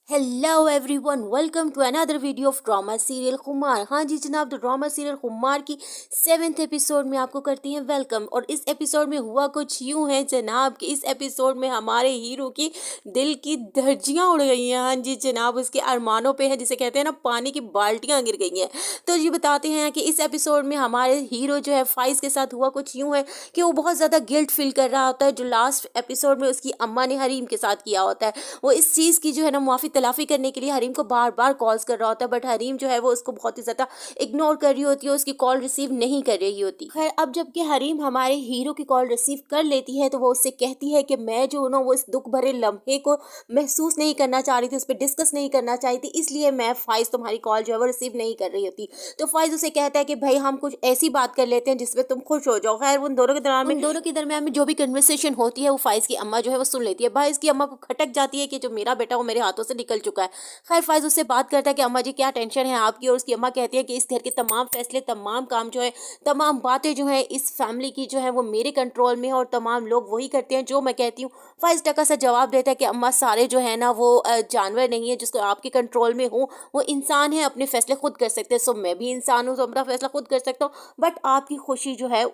Hello everyone, welcome to another video of drama serial Khumar. हाँ जी जनाब, तो ड्रामा सीरियल खुमार की 7th एपिसोड में आपको करती हैं वेलकम। और इस एपिसोड में हुआ कुछ यूं है जनाब कि इस एपिसोड में हमारे हीरो की दिल की धज्जियां उड़ गई हैं। हाँ जी जनाब, उसके अरमानों पे है जिसे कहते हैं ना, पानी की बाल्टियां गिर गई हैं। तो ये बताते हैं कि इस एपिसोड में हमारे हीरो जो है फाइज के साथ हुआ कुछ यूं है कि वो बहुत ज़्यादा गिल्ट फील कर रहा होता है, जो लास्ट एपिसोड में उसकी अम्मा ने हरीम के साथ किया होता है। वो इस चीज़ की जो है ना माफ़ी तलाफ़ी करने के लिए हरीम को बार बार कॉल्स कर रहा होता है, बट हरीम जो है वो उसको बहुत ही ज़्यादा इग्नोर कर रही होती है, उसकी कॉल रिसीव नहीं कर रही होती। खैर, अब जबकि हरीम हमारे हीरो की कॉल रिसीव कर लेती है तो वो उससे कहती है कि मैं जो ना वो इस दुख भरे लम्हे को महसूस नहीं करना चाह रही थी, उस पर डिस्कस नहीं करना चाहती थी, इसलिए मैं फाइज तुम्हारी कॉल जो है वो रिसीव नहीं कर रही होती। तो फाइज उसे कहता है कि भाई हम कुछ ऐसी बात कर लेते हैं जिसमें तुम खुश हो जाओ। खैर, उन दोनों के दरमियान में जो भी कन्वर्सेशन होती है वो फाइज की अम्मा जो है वो सुन लेती है। भाई इसकी अम्मा को खटक जाती है कि जो मेरा बेटा वो मेरे हाथों से निकल चुका है। खैर, फाइज उससे बात करता है कि अम्मा जी क्या टेंशन है आपकी, और उसकी अम्मा कहती है कि इस घर के तमाम फैसले, तमाम काम जो है, तमाम बातें जो है इस फैमिली की जो है वो मेरे कंट्रोल में है और तमाम लोग वही करते हैं जो मैं कहती हूँ। फाइज टका सा जवाब देता है कि अम्मा, सारे जो है ना वो जानवर नहीं है जिसको आपके कंट्रोल में हो, वो इंसान है, अपने फैसले खुद कर सकते हैं। सो मैं भी इंसान हूँ तो अपना फैसला खुद कर सकता हूँ, बट आपकी खुशी जो है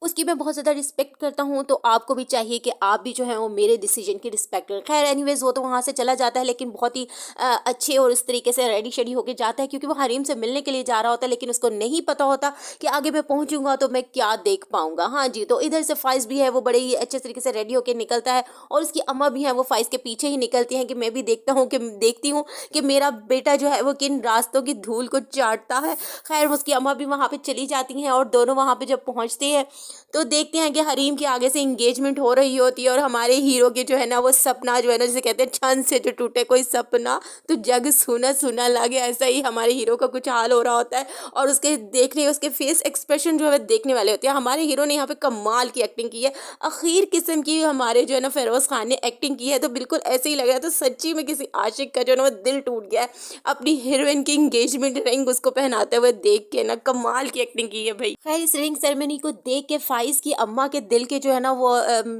उसकी मैं बहुत ज़्यादा रिस्पेक्ट करता हूँ, तो आपको भी चाहिए कि आप भी जो है वो मेरे डिसीजन की रिस्पेक्ट करें। खैर एनीवेज, वो तो वहाँ से चला जाता है, लेकिन बहुत ही अच्छे और इस तरीके से रेडी शेडी होके जाता है, क्योंकि वो हरीम से मिलने के लिए जा रहा होता है, लेकिन उसको नहीं पता होता कि आगे मैं पहुँचूंगा तो मैं क्या देख पाऊंगा। हाँ जी, तो इधर से फाइज भी है वो बड़े ही अच्छे तरीके से रेडी होकर निकलता है, और उसकी अम्मा भी है वो फाइज के पीछे ही निकलती हैं कि मैं भी देखती हूँ कि मेरा बेटा जो है वो किन रास्तों की धूल को चाटता है। खैर, उसकी अम्मा भी वहाँ पे चली जाती हैं, और दोनों वहाँ पे जब पहुँचते हैं तो देखते हैं कि हरीम के आगे से इंगेजमेंट हो रही होती है, और हमारे हीरो के जो है ना वो सपना जो है ना, जिसे कहते हैं छन से जो टूटे कोई सपना तो जग सुना सुना लगे, ऐसा ही हमारे हीरो का कुछ हाल हो रहा होता है। और उसके फेस एक्सप्रेशन जो है देखने वाले होते हैं। हमारे हीरो ने यहाँ पे कमाल की एक्टिंग की है, अखीर किस्म की हमारे जो है ना फेरोज खान ने एक्टिंग की है, तो बिल्कुल ऐसे ही लग रहा था सच्ची में किसी आशिक का जो है ना वो दिल टूट गया है अपनी हीरोइन की इंगेजमेंट रिंग उसको पहनाते हुए देख के ना। कमाल की एक्टिंग की है भाई। खैर, इस रिंग सेरेमनी को देख के फाइज की अम्मा के दिल के जो है ना वो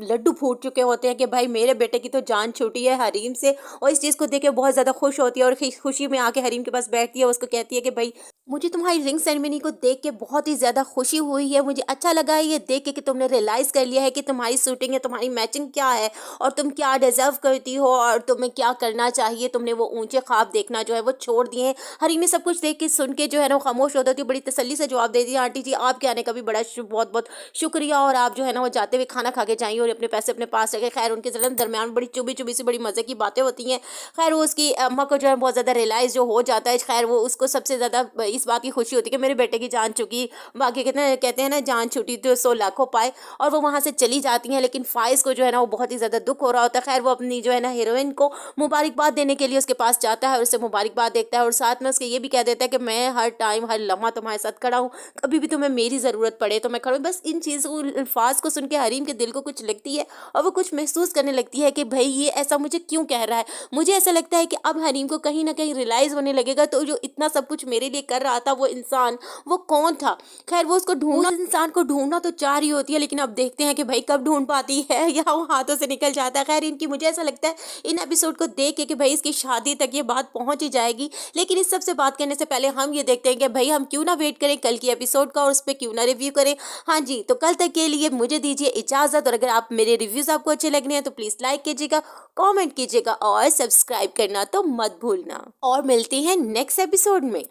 लड्डू फूट चुके होते हैं कि भाई मेरे बेटे की तो जान छूटी है हरीम से, और इस चीज़ को देख के बहुत ज़्यादा खुश होती है, और खुशी में आके हरीम के पास बैठती है, उसको कहती है कि भाई मुझे तुम्हारी रिंग सेरेमनी को देख के बहुत ही ज़्यादा खुशी हुई है। मुझे अच्छा लगा है ये देख के कि तुमने रियलाइज़ कर लिया है कि तुम्हारी सूटिंग है, तुम्हारी मैचिंग क्या है, और तुम क्या डिजर्व करती हो, और तुम्हें क्या करना चाहिए। तुमने वो ऊंचे ख्वाब देखना जो है वो छोड़ दिए हैं। हरीम ने सब कुछ देख के सुन के जो है ना खामोश होती है, बड़ी तसल्ली से जवाब देती है, आंटी जी आपके आने का भी बड़ा बहुत बहुत शुक्रिया, और आप जो है ना वो जाते हुए खाना खा के जाइए और अपने पैसे अपने पास रखें। खैर, उनके दरमियान बड़ी चुभी चुभी सी बड़ी मज़े की बातें होती हैं। खैर, वो उसकी अम्मा को जो है बहुत ज़्यादा रियलाइज़ जो हो जाता है। खैर, वो उसको सबसे ज़्यादा इस बात की खुशी होती है कि मेरे बेटे की जान चुकी, बाकी कहते हैं ना जान छूटी तो 100 लाखों पाए, और वो वहाँ से चली जाती हैं। लेकिन फाइज को जो है ना वो बहुत ही ज़्यादा दुख हो रहा होता है। खैर, वो अपनी जो है ना हीरोइन को मुबारकबाद देने के लिए उसके पास जाता है, और उससे मुबारकबाद देखता है, और साथ में उसके ये भी कह देता है कि मैं हर टाइम हर लम्हा तुम्हारे साथ खड़ा हूँ, कभी भी तुम्हें मेरी ज़रूरत पड़े तो मैं खड़ा हूँ। बस इन चीज़ों अल्फाज को सुन के हरीम के दिल को कुछ लगती है, और वो कुछ महसूस करने लगती है कि भाई ये ऐसा मुझे क्यों कह रहा है। मुझे ऐसा लगता है कि अब हरीम को कहीं ना कहीं रियलाइज़ होने लगेगा, तो जो इतना सब कुछ मेरे लिए कर रहा था वो इंसान वो कौन था। खैर, वो उसको ढूंढना, उस इंसान को ढूंढना तो चाह रही होती है, लेकिन अब देखते हैं कि भाई कब ढूंढ पाती है या वो हाथों से निकल जाता है। खैर, इनकी मुझे ऐसा लगता है इन एपिसोड को देख के कि भाई इसकी शादी तक ये बात पहुंच ही जाएगी। लेकिन इस सब से बात करने से पहले हम ये देखते हैं कि भाई हम क्यों ना वेट करें कल की एपिसोड का, और उस पर क्यों ना रिव्यू करें। हाँ जी, तो कल तक के लिए मुझे दीजिए इजाज़त, और अगर आप मेरे रिव्यूज़ आपको अच्छे लग रहे हैं तो प्लीज़ लाइक कीजिएगा, कमेंट कीजिएगा, और सब्सक्राइब करना तो मत भूलना। और मिलते हैं नेक्स्ट एपिसोड में।